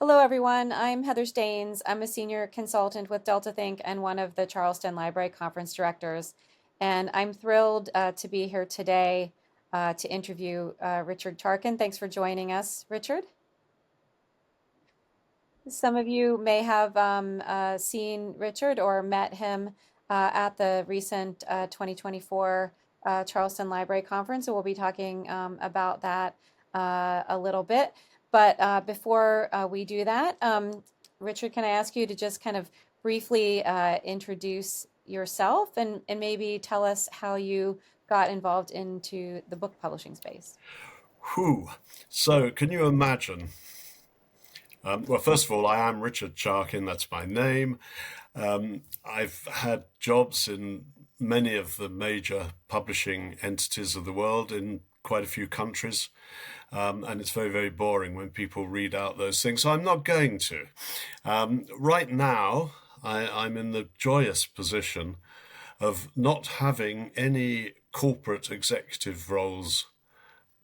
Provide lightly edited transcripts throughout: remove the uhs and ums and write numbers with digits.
Hello, everyone. I'm Heather Staines. I'm a senior consultant with Delta Think and one of the Charleston Library Conference directors. And I'm thrilled to be here today to interview Richard Charkin. Thanks for joining us, Richard. Some of you may have seen Richard or met him at the recent 2024 Charleston Library Conference, so we'll be talking about that a little bit. But before we do that, Richard, can I ask you to just kind of briefly introduce yourself and maybe tell us how you got involved into the book publishing space? Whew. So, can you imagine? Well, first of all, I am Richard Charkin, that's my name. I've had jobs in many of the major publishing entities of the world in quite a few countries. And it's very, very boring when people read out those things. So I'm not going to. Right now, I'm in the joyous position of not having any corporate executive roles.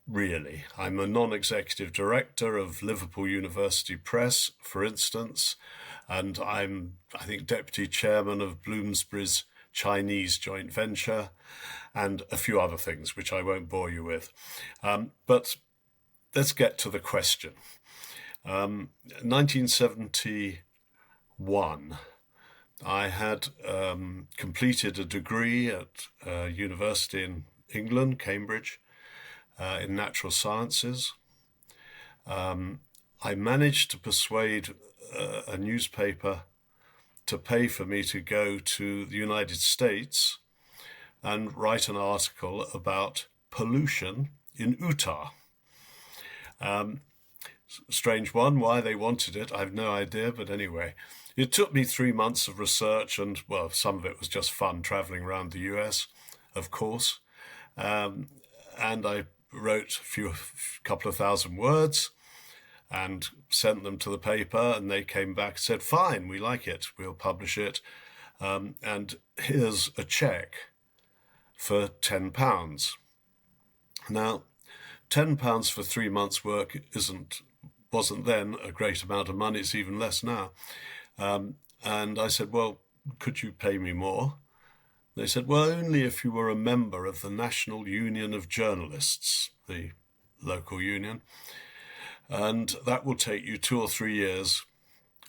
Really, I'm a non-executive director of Liverpool University Press, for instance, and I think, deputy chairman of Bloomsbury's Chinese joint venture, and a few other things which I won't bore you with. But let's get to the question. 1971, I had completed a degree at a university in England, Cambridge, in natural sciences. I managed to persuade a newspaper to pay for me to go to the United States and write an article about pollution in Utah. Strange one, why they wanted it, I have no idea, but anyway. It took me 3 months of research and, well, some of it was just fun traveling around the US, of course. And I wrote a couple of thousand words and sent them to the paper, and they came back and said, fine, we like it, we'll publish it. And here's a check for £10. Now, £10 for 3 months' work wasn't then a great amount of money. It's even less now. And I said, well, could you pay me more? They said, well, only if you were a member of the National Union of Journalists, the local union, and that will take you 2 or 3 years.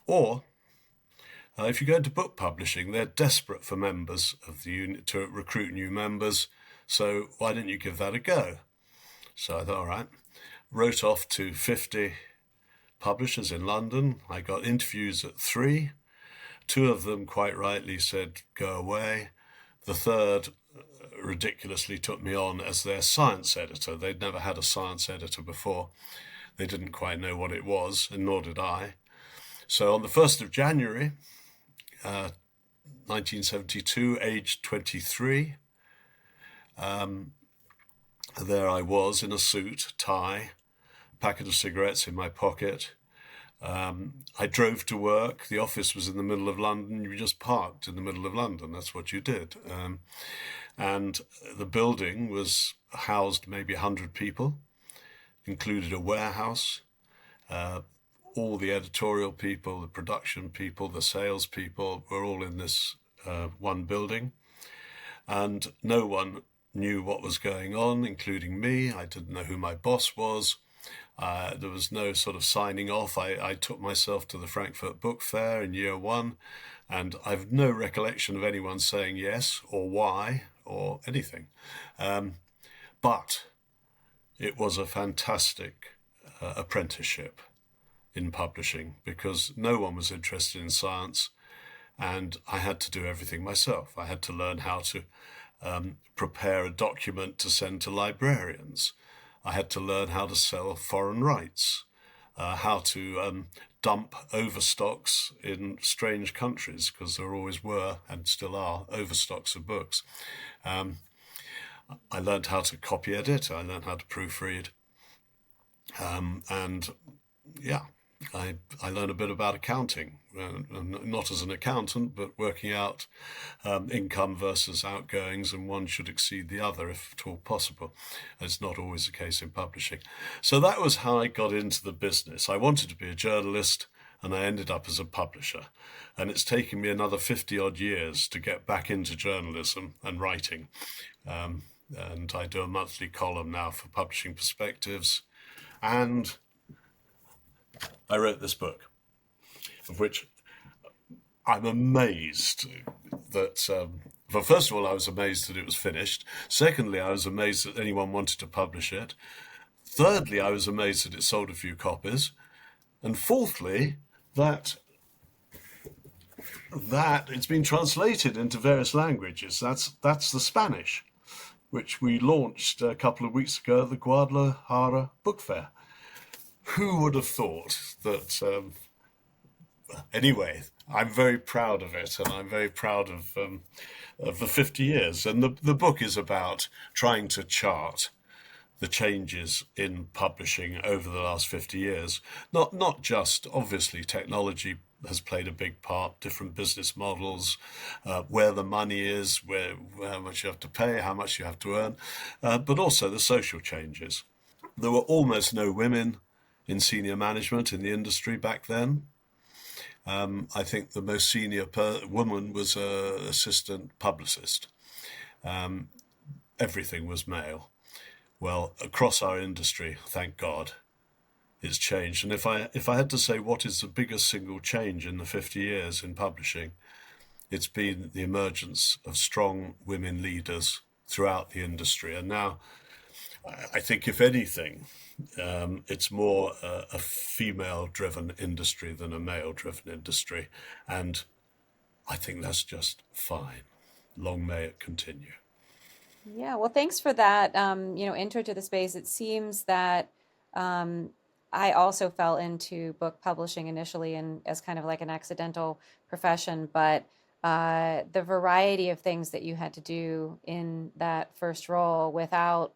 Or if you go into book publishing, they're desperate for members of the union to recruit new members. So why don't you give that a go? So I thought, all right, wrote off to 50 publishers in London. I got interviews at 3. 2 of them quite rightly said, go away. The third ridiculously took me on as their science editor. They'd never had a science editor before. They didn't quite know what it was, and nor did I. So on the 1st of January, 1972, aged 23, there I was in a suit, tie, packet of cigarettes in my pocket. I drove to work. The office was in the middle of London. You just parked in the middle of London. That's what you did. And the building was housed maybe 100 people, included a warehouse. All the editorial people, the production people, the sales people were all in this one building. And no one knew what was going on, including me. I didn't know who my boss was. There was no sort of signing off. I took myself to the Frankfurt Book Fair in year 1, and I've no recollection of anyone saying yes or why or anything. But it was a fantastic apprenticeship in publishing because no one was interested in science, and I had to do everything myself. I had to learn how to prepare a document to send to librarians. I had to learn how to sell foreign rights, how to dump overstocks in strange countries, because there always were and still are overstocks of books. I learned how to copy edit. I learned how to proofread. And yeah, I learned a bit about accounting, not as an accountant, but working out income versus outgoings, and one should exceed the other if at all possible. It's not always the case in publishing. So that was how I got into the business. I wanted to be a journalist. and I ended up as a publisher. And it's taken me another 50 odd years to get back into journalism and writing. Um, and I do a monthly column now for Publishing Perspectives. And I wrote this book, of which I'm amazed that, well, first of all, I was amazed that it was finished. Secondly, I was amazed that anyone wanted to publish it. Thirdly, I was amazed that it sold a few copies. And fourthly, that it's been translated into various languages. That's the Spanish, which we launched a couple of weeks ago at the Guadalajara Book Fair. Who would have thought that? Anyway, I'm very proud of it, and I'm very proud of the 50 years. And the book is about trying to chart the changes in publishing over the last 50 years. Not just, obviously, technology has played a big part, different business models, where the money is, how much you have to pay, how much you have to earn, but also the social changes. There were almost no women in senior management in the industry back then. I think the most senior woman was an assistant publicist. Everything was male. Well, across our industry, thank God, it's changed. And if I had to say what is the biggest single change in the 50 years in publishing, it's been the emergence of strong women leaders throughout the industry. And now, I think if anything, it's more a female-driven industry than a male-driven industry. And I think that's just fine. Long may it continue. Yeah, well, thanks for that, intro to the space. It seems that um, I also fell into book publishing initially and as kind of like an accidental profession, but the variety of things that you had to do in that first role without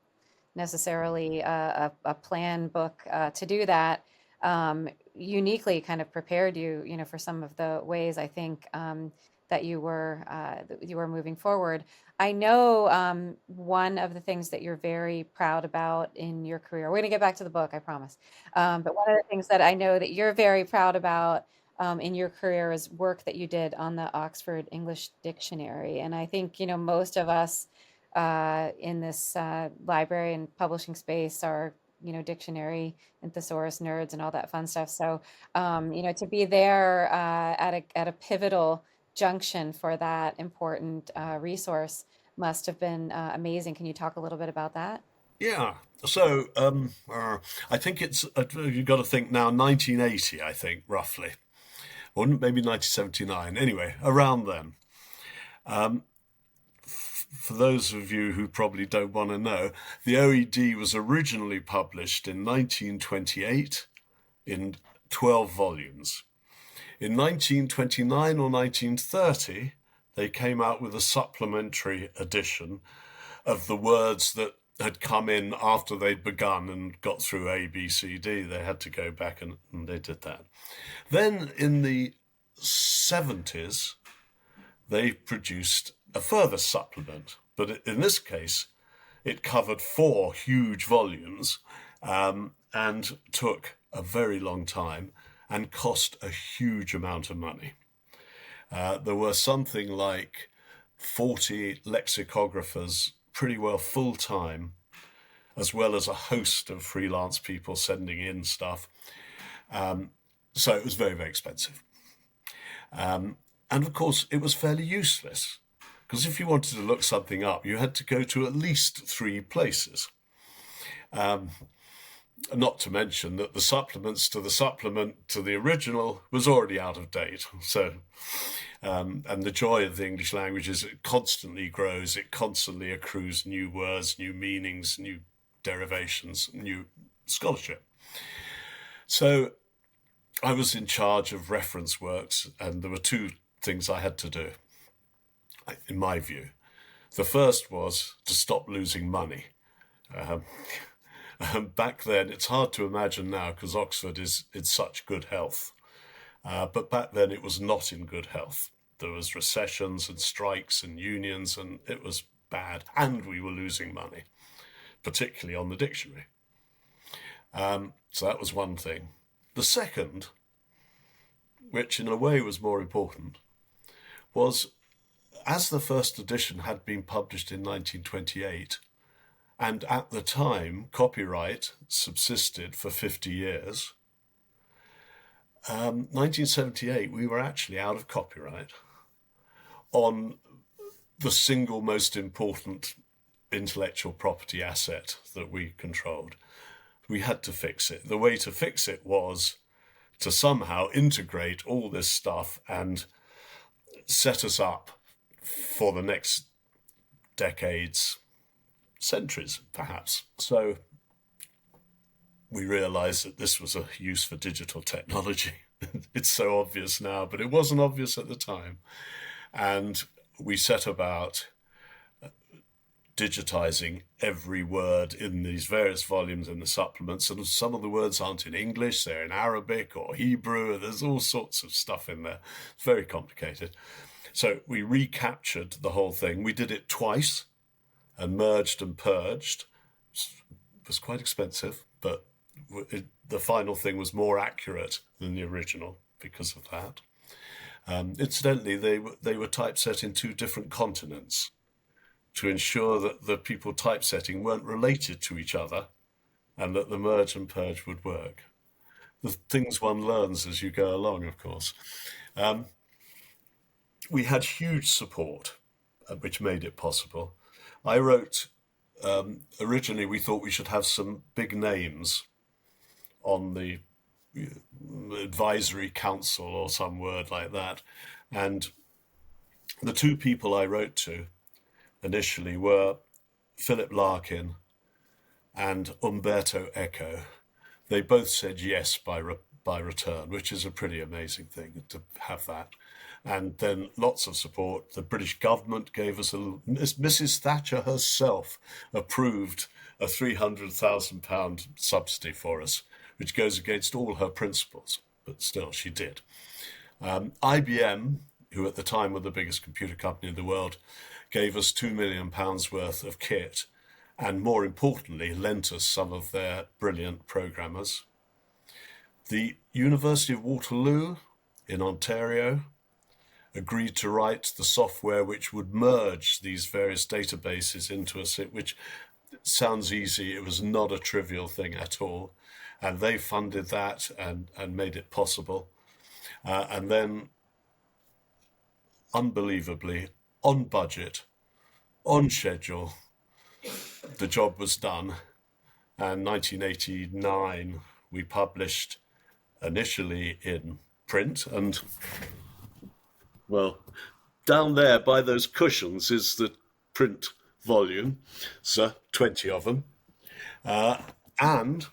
necessarily a plan book to do that uniquely kind of prepared you, for some of the ways I think that you were moving forward. I know one of the things that you're very proud about in your career. We're going to get back to the book, I promise. But one of the things that I know that you're very proud about in your career is work that you did on the Oxford English Dictionary, and I think most of us in this library and publishing space are dictionary and thesaurus nerds and all that fun stuff. So to be there at a pivotal junction for that important resource must have been amazing. Can you talk a little bit about that? Yeah. So I think you've got to think now 1980, I think, roughly. Or maybe 1979. Anyway, around then. For those of you who probably don't want to know, the OED was originally published in 1928 in 12 volumes. In 1929 or 1930, they came out with a supplementary edition of the words that had come in after they'd begun and got through A, B, C, D. They had to go back and they did that. Then in the 70s, they produced a further supplement, but in this case, it covered 4 huge volumes and took a very long time and cost a huge amount of money. There were something like 40 lexicographers, pretty well full-time, as well as a host of freelance people sending in stuff. So it was very, very expensive. And of course, it was fairly useless, because if you wanted to look something up, you had to go to at least 3 places. Not to mention that the supplements to the supplement to the original was already out of date. So, and the joy of the English language is it constantly grows, it constantly accrues new words, new meanings, new derivations, new scholarship. So I was in charge of reference works, and there were 2 things I had to do, in my view. The first was to stop losing money. Back then, it's hard to imagine now because Oxford is in such good health. But back then, it was not in good health. There was recessions and strikes and unions, and it was bad. And we were losing money, particularly on the dictionary. So that was one thing. The second which in a way was more important, was as the first edition had been published in 1928, and at the time copyright subsisted for 50 years, 1978 we were actually out of copyright on the single most important intellectual property asset that we controlled. We had to fix it. The way to fix it was to somehow integrate all this stuff and set us up for the next decades, centuries perhaps. So we realized that this was a use for digital technology. It's so obvious now, but it wasn't obvious at the time. And we set about digitizing every word in these various volumes in the supplements. And some of the words aren't in English, they're in Arabic or Hebrew. There's all sorts of stuff in there. It's very complicated. So we recaptured the whole thing. We did it twice and merged and purged. It was quite expensive, but the final thing was more accurate than the original because of that. Incidentally, they were typeset in two different continents to ensure that the people typesetting weren't related to each other and that the merge and purge would work. The things one learns as you go along, of course. We had huge support, which made it possible. I wrote, originally we thought we should have some big names on the advisory council or some word like that. And the two people I wrote to initially were Philip Larkin and Umberto Eco. They both said yes by return, which is a pretty amazing thing to have that. And then lots of support. The British government gave us Mrs. Thatcher herself approved a £300,000 subsidy for us, which goes against all her principles, but still she did. IBM, who at the time were the biggest computer company in the world, gave us £2 million worth of kit and, more importantly, lent us some of their brilliant programmers. The University of Waterloo in Ontario agreed to write the software which would merge these various databases into a, which sounds easy. It was not a trivial thing at all. And they funded that and made it possible. And then, unbelievably, on budget, on schedule, the job was done. And 1989, we published initially in print. And, well, down there by those cushions is the print volume, so 20 of them. And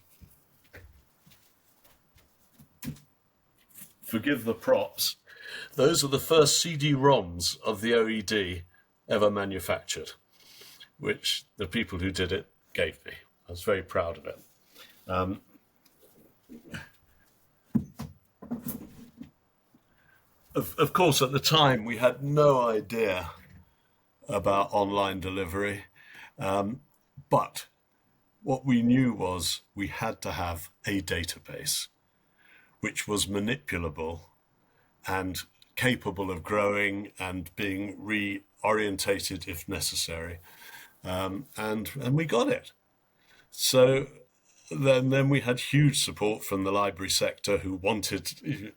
forgive the props, those are the first CD-ROMs of the OED ever manufactured, which the people who did it gave me. I was very proud of it. Of course, at the time, we had no idea about online delivery, but what we knew was we had to have a database which was manipulable and capable of growing and being reorientated if necessary. And we got it. So then we had huge support from the library sector who wanted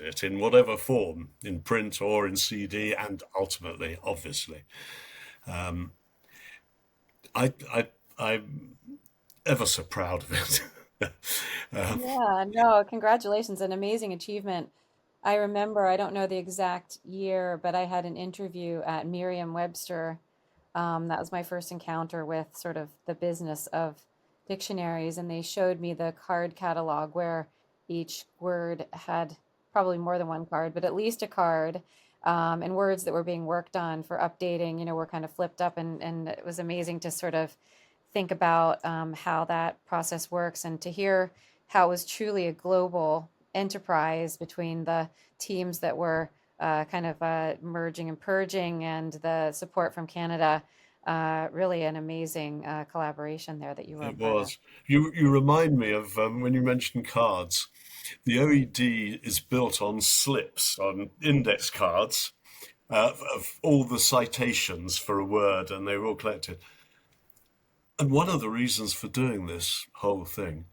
it in whatever form, in print or in CD, and ultimately, obviously. I'm ever so proud of it. Yeah, no, congratulations, an amazing achievement. I remember, I don't know the exact year, but I had an interview at Merriam-Webster. That was my first encounter with sort of the business of dictionaries, and they showed me the card catalog where each word had probably more than one card, but at least a card, and words that were being worked on for updating, were kind of flipped up, and it was amazing to sort of think about how that process works and to hear how it was truly a global enterprise between the teams that were kind of merging and purging and the support from Canada. really an amazing collaboration there that you were a It part of. was. You remind me of when you mentioned cards. The OED is built on slips, on index cards of all the citations for a word, and they were all collected. And one of the reasons for doing this whole thing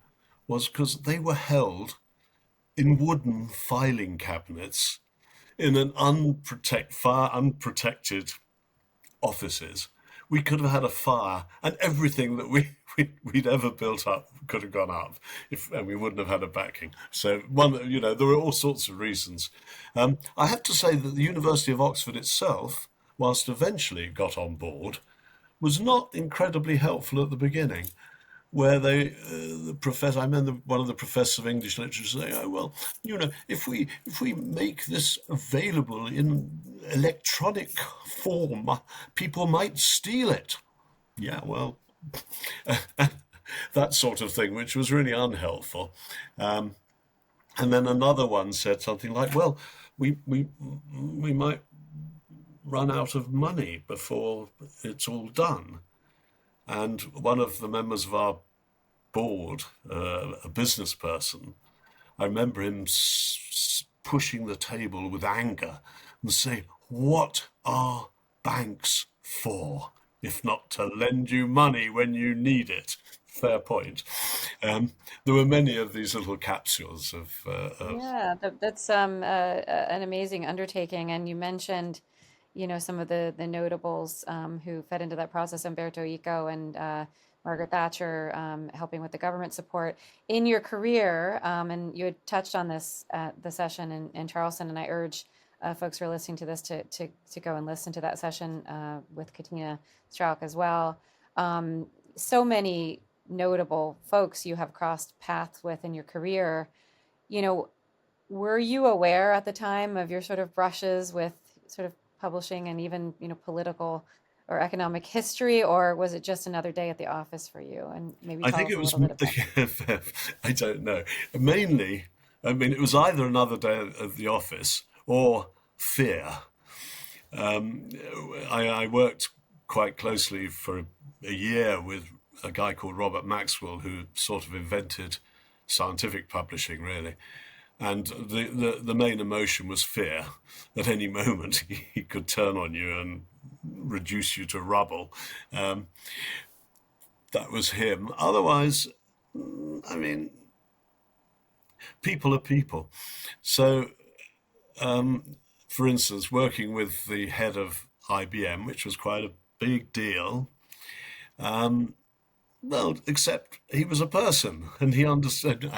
was because they were held in wooden filing cabinets in an fire unprotected offices. We could have had a fire, and everything that we'd ever built up could have gone up, and we wouldn't have had a backing. So there were all sorts of reasons. I have to say that the University of Oxford itself, whilst eventually it got on board, was not incredibly helpful at the beginning, where the professor, I remember one of the professors of English literature saying, "Oh well, if we make this available in electronic form, people might steal it." Yeah, well, that sort of thing, which was really unhelpful. And then another one said something like, "Well, we might run out of money before it's all done." And one of the members of our board, a business person, I remember him pushing the table with anger and saying, "What are banks for, if not to lend you money when you need it?" Fair point. There were many of these little capsules of Yeah, that's an amazing undertaking. And you mentioned, some of the notables who fed into that process, Umberto Eco and Margaret Thatcher, helping with the government support in your career. And you had touched on this at the session in Charleston, and I urge folks who are listening to this to go and listen to that session with Katina Strauk as well. So many notable folks you have crossed paths with in your career. You know, were you aware at the time of your sort of brushes with sort of publishing and even, political or economic history, or was it just another day at the office for you? And maybe I tell think us it a was, little bit about. I don't know. Mainly, I mean, it was either another day at the office or fear. I worked quite closely for a year with a guy called Robert Maxwell, who sort of invented scientific publishing, really. And the main emotion was fear. At any moment, he could turn on you and reduce you to rubble. Um, that was him. Otherwise, I mean, people are people. So, for instance, working with the head of IBM, which was quite a big deal, well, except he was a person and he understood.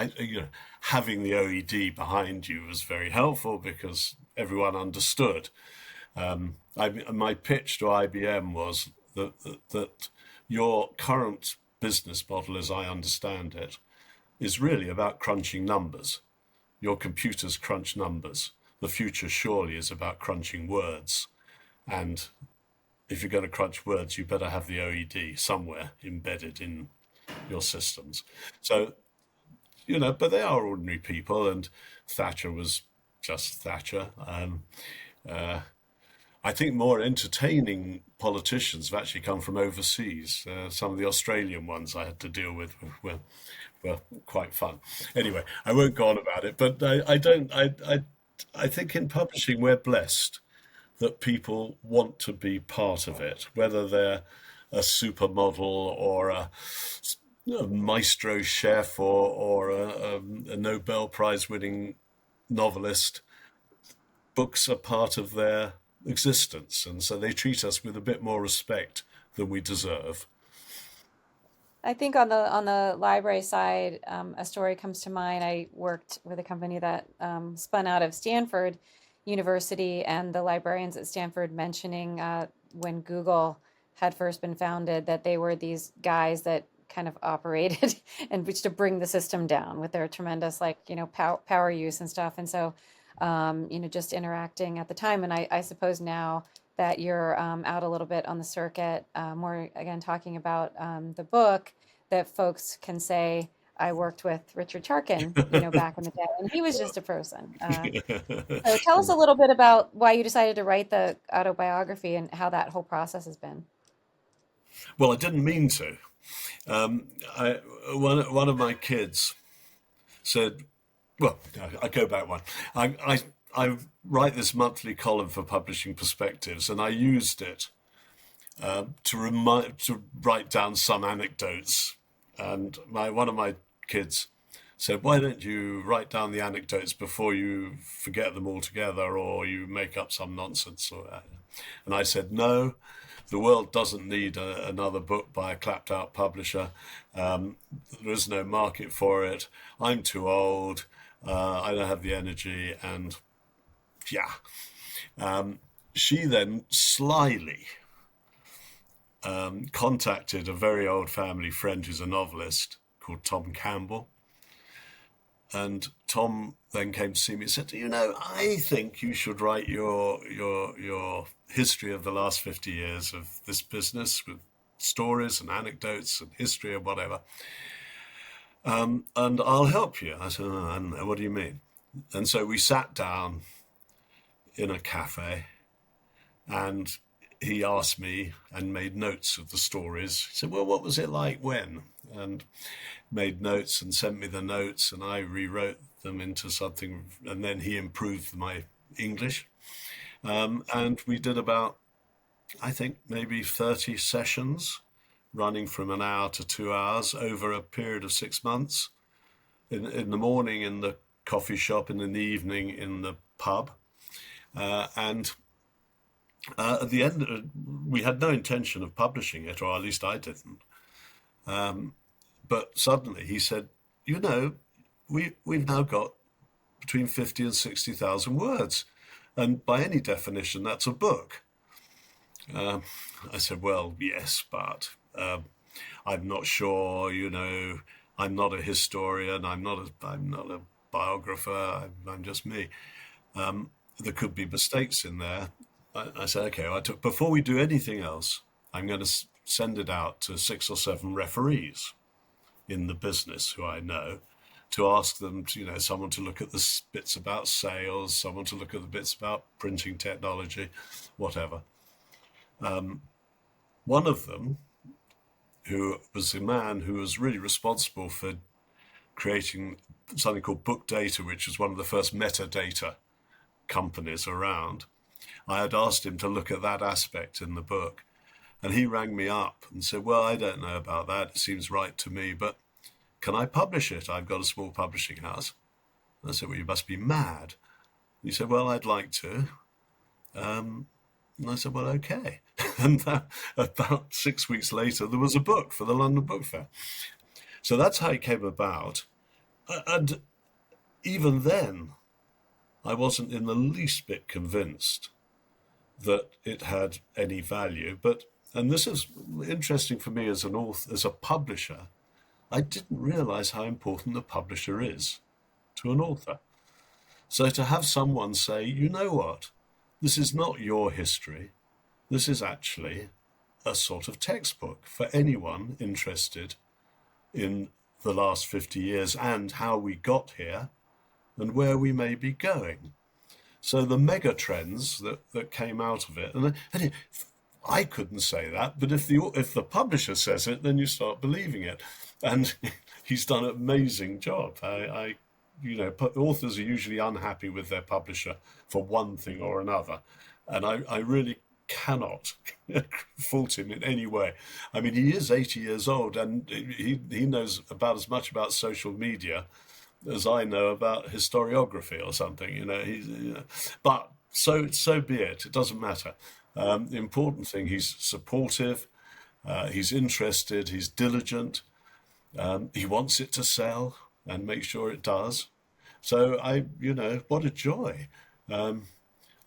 Having the OED behind you was very helpful because everyone understood. My pitch to IBM was that your current business model, as I understand it, is really about crunching numbers. Your computers crunch numbers. The future surely is about crunching words. And if you're going to crunch words, you better have the OED somewhere embedded in your systems. So, but they are ordinary people, and Thatcher was just Thatcher. I think more entertaining politicians have actually come from overseas. Some of the Australian ones I had to deal with were quite fun. Anyway, I won't go on about it, but I don't. I think in publishing we're blessed that people want to be part of it, whether they're a supermodel or a maestro chef or a Nobel Prize winning novelist. Books are part of their existence, and so they treat us with a bit more respect than we deserve. I think on the library side, a story comes to mind. I worked with a company that spun out of Stanford University, and the librarians at Stanford mentioning when Google had first been founded that they were these guys that kind of operated and which to bring the system down with their tremendous power use and stuff. And so just interacting at the time. And I suppose now that you're out a little bit on the circuit, more again talking about the book, that folks can say, I worked with Richard Charkin, back in the day, and he was just a person. So tell us a little bit about why you decided to write the autobiography and how that whole process has been. Well, I didn't mean to. Um, one of my kids said, well, no, I go back one. I write this monthly column for Publishing Perspectives, and I used it to write down some anecdotes. And one of my kids said, "Why don't you write down the anecdotes before you forget them altogether, or you make up some nonsense?" And I said, "No, the world doesn't need another book by a clapped out publisher. Um, there is no market for it. I'm too old. I don't have the energy." And yeah, she then slyly contacted a very old family friend who's a novelist called Tom Campbell. And Tom then came to see me and said, "You know, I think you should write your history of the last 50 years of this business with stories and anecdotes and history and whatever. And I'll help you." I said, "Oh, I don't know. What do you mean?" And so we sat down in a cafe, and he asked me and made notes of the stories. He said, "Well, what was it like when?" And made notes and sent me the notes, and I rewrote them into something, and then he improved my English. And we did about, I think, maybe 30 sessions running from an hour to 2 hours over a period of 6 months. In the morning in the coffee shop, and in the evening in the pub. And at the end, we had no intention of publishing it, or at least I didn't. But suddenly he said, "You know, we've now got between 50 and 60,000 words. And by any definition, that's a book." I said, "Well, yes, but I'm not sure, you know, I'm not a historian, I'm not a biographer, I'm just me. There could be mistakes in there." I said, "Okay, before we do anything else, I'm going to send it out to 6 or 7 referees in the business who I know, to ask them to, you know, someone to look at the bits about sales, someone to look at the bits about printing technology, whatever." One of them, who was a man who was really responsible for creating something called Book Data, which was one of the first metadata companies around, I had asked him to look at that aspect in the book. And he rang me up and said, "Well, I don't know about that. It seems right to me, but can I publish it? I've got a small publishing house." And I said, "Well, you must be mad." He said, "Well, I'd like to." And I said, "Well, okay." And about 6 weeks later, there was a book for the London Book Fair. So that's how it came about. And even then, I wasn't in the least bit convinced that it had any value. And this is interesting for me as an author, as a publisher. I didn't realize how important the publisher is to an author. So to have someone say, "You know what? This is not your history. This is actually a sort of textbook for anyone interested in the last 50 years and how we got here and where we may be going." So the mega trends that came out of it, and I couldn't say that, but if the publisher says it, then you start believing it. And he's done an amazing job. You know, authors are usually unhappy with their publisher for one thing or another, and I really cannot fault him in any way. I mean, he is 80 years old, and he knows about as much about social media as I know about historiography or something. But so be it. It doesn't matter. The important thing, he's supportive, he's interested, he's diligent, he wants it to sell and make sure it does. So what a joy.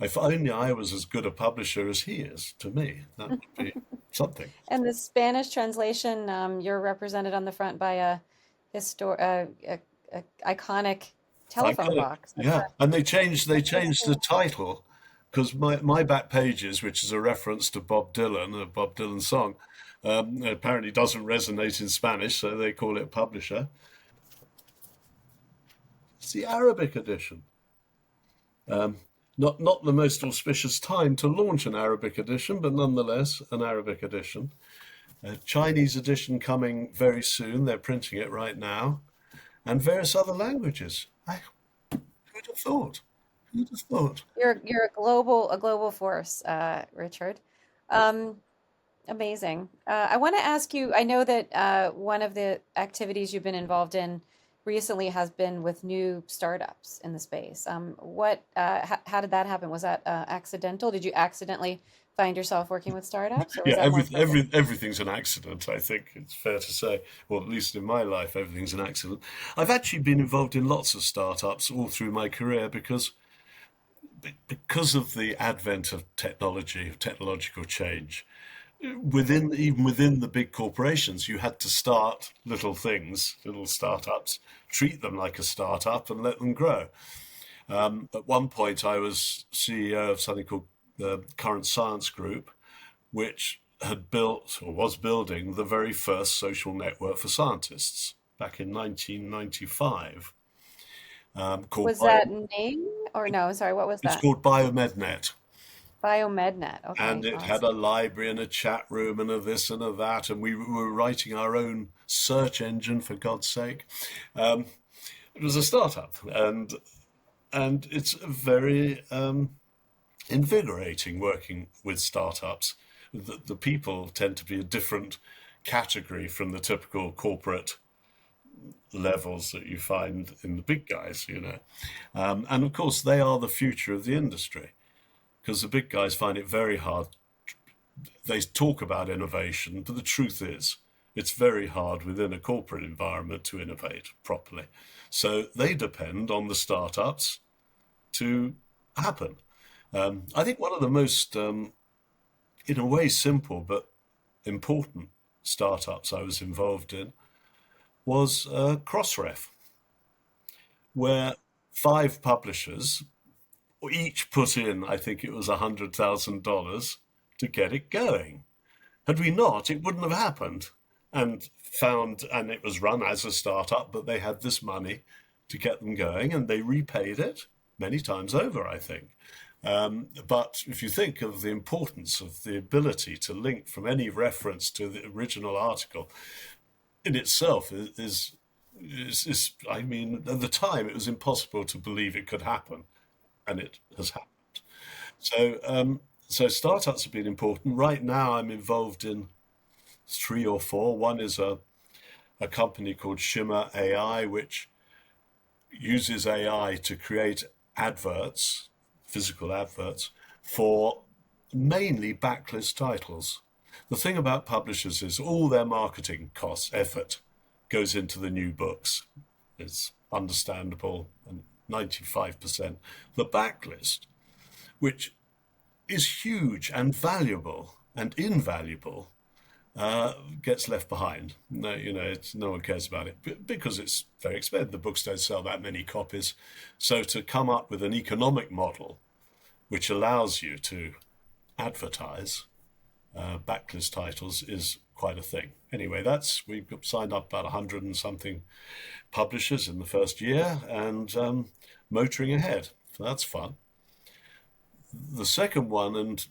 If only I was as good a publisher as he is, to me, that would be something. And the Spanish translation, you're represented on the front by a iconic telephone Iconic, box. yeah. And they changed the Interesting. title because my back pages, which is a reference to Bob Dylan, a Bob Dylan song, apparently doesn't resonate in Spanish, so they call it Publisher. It's the Arabic edition. Not the most auspicious time to launch an Arabic edition, but nonetheless an Arabic edition. A Chinese edition coming very soon. They're printing it right now, and various other languages. Who'd have thought? Who'd have thought? You're a global force, Richard. Um, Amazing. I want to ask you, I know that one of the activities you've been involved in recently has been with new startups in the space. How did that happen? Was that accidental? Did you accidentally find yourself working with startups, or was Yeah, that more purposeful? everything's an accident, I think it's fair to say. Or at least in my life, everything's an accident. I've actually been involved in lots of startups all through my career because of the advent of technology, of technological change. Even within the big corporations, you had to start little things, little startups, treat them like a startup and let them grow. At one point, I was CEO of something called the Current Science Group, which had built or was building the very first social network for scientists back in 1995, called Was that name or no? Sorry, what was it's that? called Biomednet. Biomednet. And Okay, it had a awesome. library and a chat room and a this and a that, and we were writing our own search engine for God's sake. Um, it was a startup, and it's very invigorating working with startups. The people tend to be a different category from the typical corporate levels that you find in the big guys, and of course they are the future of the industry because the big guys find it very hard. They talk about innovation, but the truth is, it's very hard within a corporate environment to innovate properly. So they depend on the startups to happen. I think one of the most, in a way, simple but important startups I was involved in was Crossref, where five publishers each put in, I think it was $100,000 to get it going. Had we not, it wouldn't have happened. And it was run as a startup, but they had this money to get them going, and they repaid it many times over, I think. But if you think of the importance of the ability to link from any reference to the original article, in itself is I mean, at the time it was impossible to believe it could happen, and it has happened. So startups have been important. Right now, I'm involved in three or four. One is a company called Shimmer AI, which uses AI to create adverts, physical adverts, for mainly backlist titles. The thing about publishers is all their marketing costs, effort, goes into the new books. It's understandable, and 95%. The backlist, which is huge and valuable and invaluable, gets left behind. No, no one cares about it because it's very expensive. The books don't sell that many copies. So to come up with an economic model which allows you to advertise backlist titles is quite a thing. Anyway, we've signed up about 100 and something publishers in the first year and motoring ahead. So that's fun. The second one, and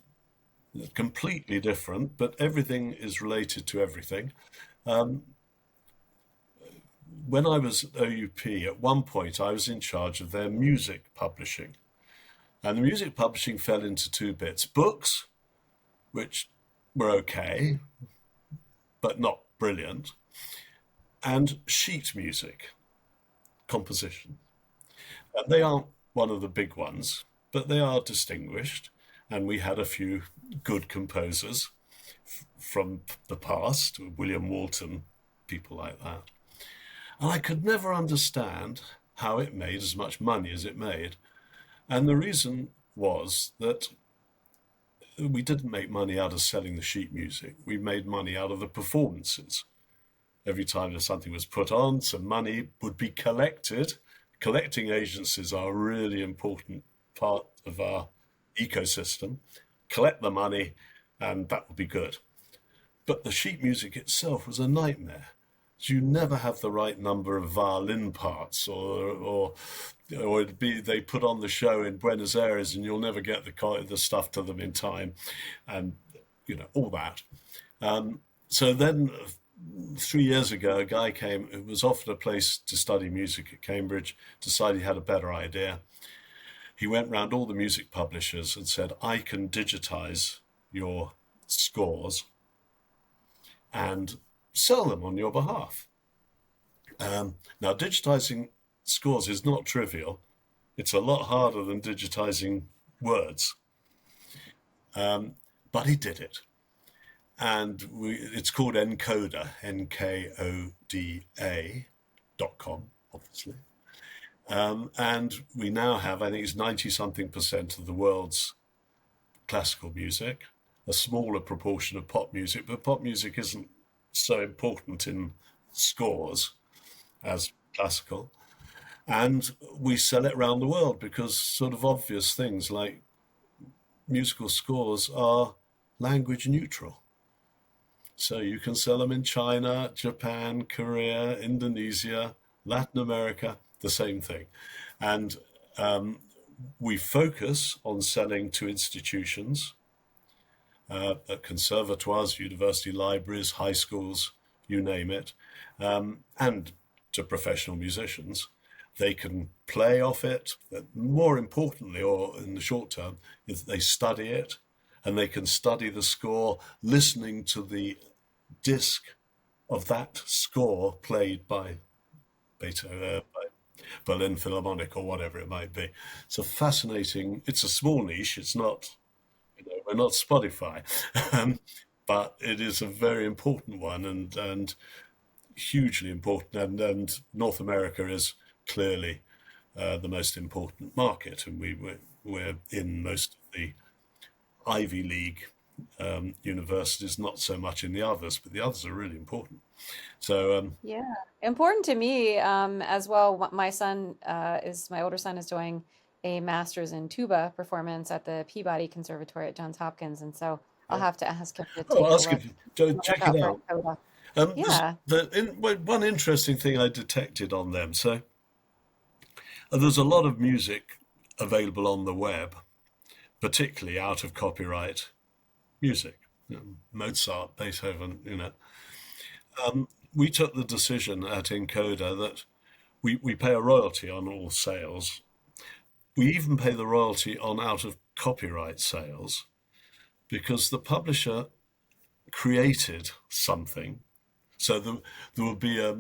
completely different, but everything is related to everything. When I was OUP, at one point I was in charge of their music publishing. And the music publishing fell into two bits: books, which were okay, but not brilliant, and sheet music composition. And they aren't one of the big ones, but they are distinguished. And we had a few good composers from the past, William Walton, people like that. And I could never understand how it made as much money as it made. And the reason was that we didn't make money out of selling the sheet music. We made money out of the performances. Every time that something was put on, some money would be collected. Collecting agencies are a really important part of our ecosystem. Collect the money, and that would be good. But the sheet music itself was a nightmare. You never have the right number of violin parts, or it'd be they put on the show in Buenos Aires, and you'll never get the stuff to them in time, and all that. So then 3 years ago, a guy came who was offered a place to study music at Cambridge, decided he had a better idea. He went round all the music publishers and said, I can digitize your scores and sell them on your behalf. Now, digitizing scores is not trivial. It's a lot harder than digitizing words, but he did it. And it's called Encoda, Nkoda.com, obviously. And we now have, I think it's 90 something percent of the world's classical music, a smaller proportion of pop music, but pop music isn't so important in scores as classical. And we sell it around the world because sort of obvious things like musical scores are language neutral. So you can sell them in China, Japan, Korea, Indonesia, Latin America, the same thing. And we focus on selling to institutions, at conservatoires, university libraries, high schools, you name it, and to professional musicians. They can play off it. More importantly, or in the short term, is they study it and they can study the score listening to the disc of that score played by Beethoven, by Berlin Philharmonic or whatever it might be. It's a fascinating, it's a small niche. It's not, we're not Spotify, but it is a very important one and hugely important. And North America is clearly the most important market, and we're in most of the Ivy League universities, not so much in the others, but the others are really important. So Yeah, important to me as well. My son my older son is doing a master's in tuba performance at the Peabody Conservatory at Johns Hopkins, and so I'll have to ask him to I'll take a ask look, if to look check it out for out. Encoda. There's Yeah, one interesting thing I detected on them. So there's a lot of music available on the web, particularly out of copyright music. Mozart, Beethoven, we took the decision at Encoder that we pay a royalty on all sales. We even pay the royalty on out of copyright sales because the publisher created something. So there will be a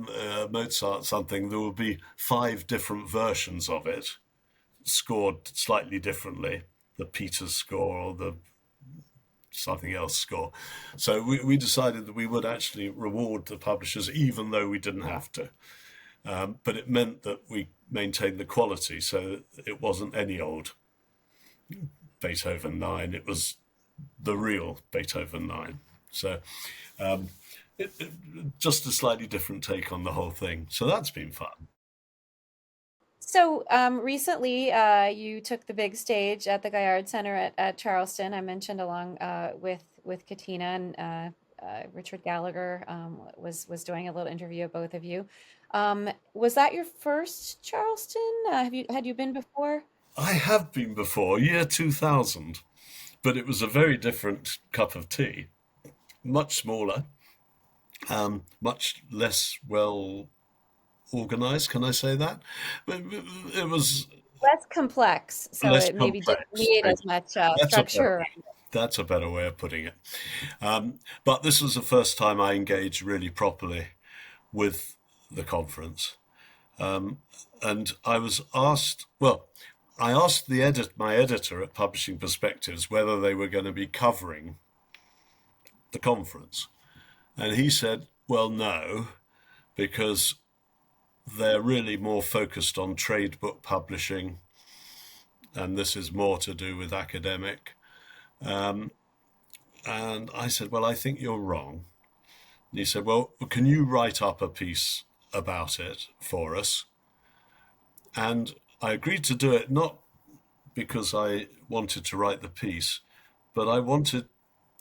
Mozart something, there will be five different versions of it, scored slightly differently, the Peters score or the something else score. So we decided that we would actually reward the publishers even though we didn't have to. But it meant that we maintained the quality, so it wasn't any old Beethoven 9, it was the real Beethoven 9. So just a slightly different take on the whole thing. So that's been fun. so recently, you took the big stage at the Gaillard Center at Charleston. I mentioned along with Katina and Richard Gallagher was doing a little interview of both of you. Was that your first Charleston? Had you been before? I have been before, year 2000, but it was a very different cup of tea, much smaller, much less well organized. Can I say that? But it was Less complex, so less it maybe didn't complex. need as much That's a better, structure. that's a better way of putting it. But this was the first time I engaged really properly with the conference. And I was asked, well, I asked my editor at Publishing Perspectives whether they were going to be covering the conference. And he said, well, no, because they're really more focused on trade book publishing, and this is more to do with academic. And I said, well, I think you're wrong. And he said, well, can you write up a piece about it for us? And I agreed to do it not because I wanted to write the piece, but I wanted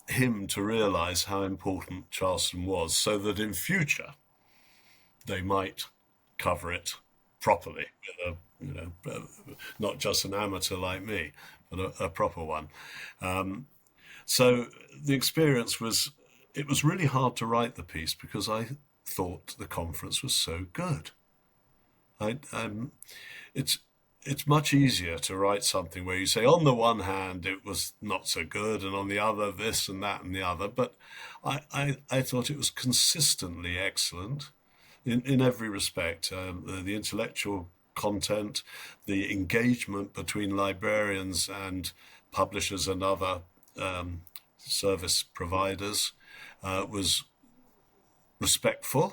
him to realize how important Charleston was so that in future they might cover it properly with not just an amateur like me, but a proper one. So the experience was it was really hard to write the piece because I thought the conference was so good. I, it's it's much easier to write something where you say, on the one hand, it was not so good, and on the other, this and that and the other. But I thought it was consistently excellent in every respect. The intellectual content, the engagement between librarians and publishers and other service providers was respectful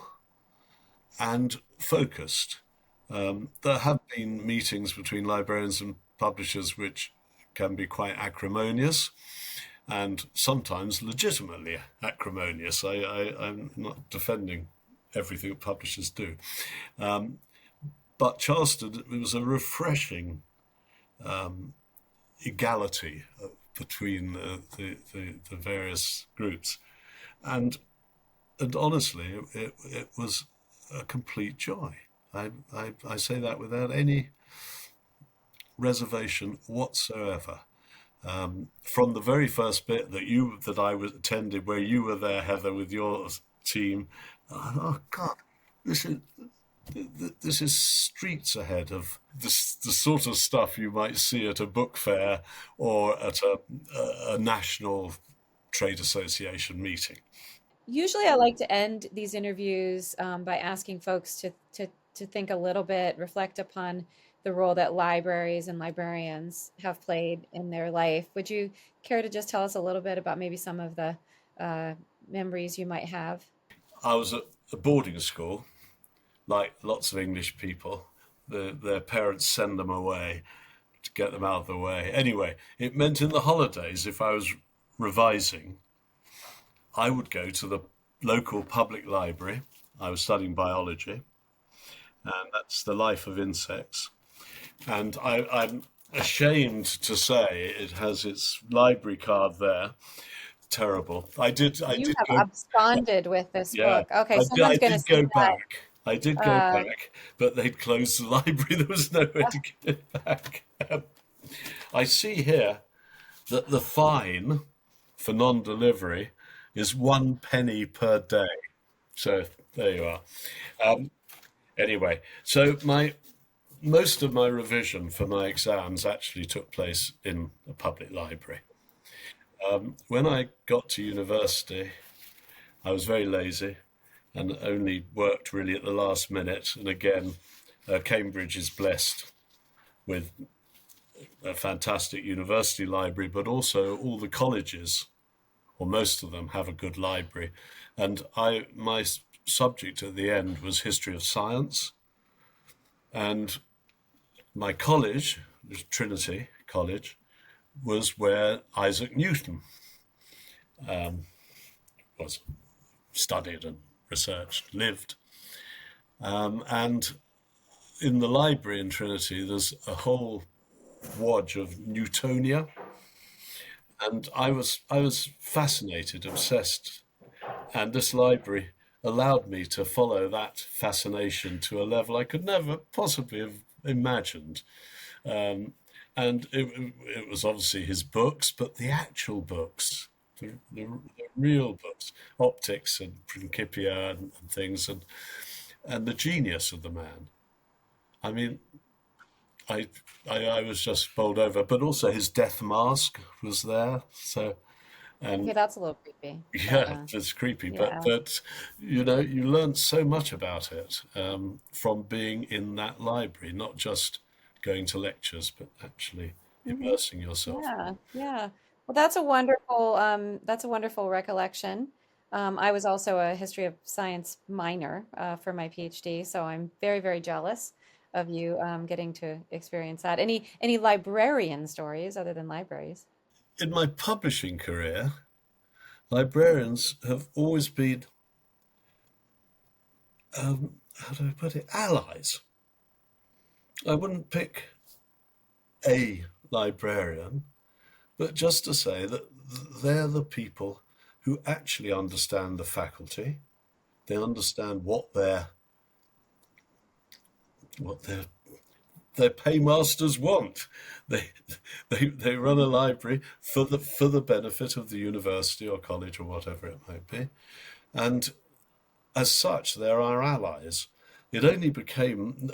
and focused. There have been meetings between librarians and publishers which can be quite acrimonious and sometimes legitimately acrimonious. I'm not defending everything that publishers do. But Charleston, it was a refreshing equality between the various groups. And, and honestly, it was a complete joy. I say that without any reservation whatsoever. From the very first bit that I was attended, where you were there, Heather, with your team, oh God, this is this is streets ahead of the sort of stuff you might see at a book fair or at a national trade association meeting. Usually, I like to end these interviews by asking folks to think a little bit, reflect upon the role that libraries and librarians have played in their life. Would you care to just tell us a little bit about maybe some of the uh, memories you might have? I was at a boarding school, like lots of English people. Their parents send them away to get them out of the way. Anyway, it meant in the holidays, if I was revising, I would go to the local public library. I was studying biology, and that's the life of insects. And I'm ashamed to say it has its library card there. Terrible. I You did have go. absconded with this Yeah, book. Okay, someone's I going to did see go that. back. I did go Uh, back, but they'd closed the library. There was nowhere to get it back. I see here that the fine for non-delivery is 1 penny per day. So there you are. Um, anyway, so my most of my revision for my exams actually took place in a public library. When I got to university, I was very lazy and only worked really at the last minute. And again, Cambridge is blessed with a fantastic university library, but also all the colleges, or most of them, have a good library. And my subject at the end was history of science, and my college, Trinity College, was where Isaac Newton was studied and researched, lived. And in the library in Trinity, there's a whole wodge of Newtonia, and I was fascinated, obsessed, and this library allowed me to follow that fascination to a level I could never possibly have imagined. Um, and it was obviously his books, but the actual books, the real books, optics and Principia and things, and the genius of the man. I mean, I, I was just bowled over, but also his death mask was there. So, okay, and that's a little creepy, but yeah, it's creepy, yeah. but you learn so much about it from being in that library, not just going to lectures, but actually Hmm. immersing yourself. Yeah, yeah. Well, that's a wonderful recollection. I was also a history of science minor for my PhD, so I'm very, very jealous of you getting to experience that. Any librarian stories other than libraries? In my publishing career, librarians have always been, how do I put it, allies. I wouldn't pick a librarian, but just to say that they're the people who actually understand the faculty. They understand what they're their paymasters want. They, they run a library for the benefit of the university or college or whatever it might be, and as such, they're our allies. It only became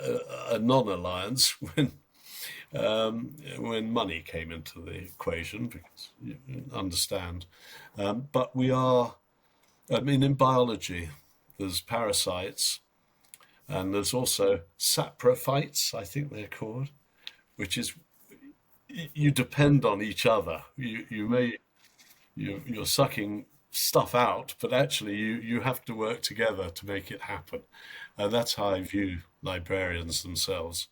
a non-alliance when money came into the equation, because you understand. But we are, I mean, in biology, there's parasites, and there's also saprophytes, I think they're called, which is you depend on each other. You're sucking stuff out, but actually you have to work together to make it happen. And that's how I view librarians themselves.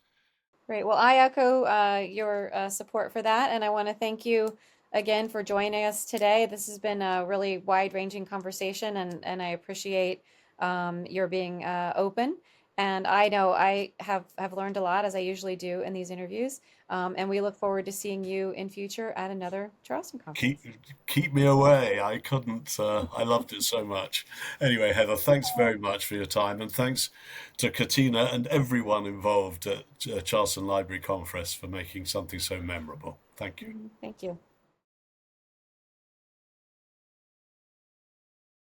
Great. Well, I echo your support for that, and I want to thank you again for joining us today. This has been a really wide-ranging conversation, and I appreciate your being open. And I know I have learned a lot, as I usually do in these interviews. And we look forward to seeing you in future at another Charleston Keep conference. keep me away. I couldn't. I loved it so much. Anyway, Heather, thanks very much for your time, and thanks to Katina and everyone involved at Charleston Library Conference for making something so memorable. Thank you. Thank you.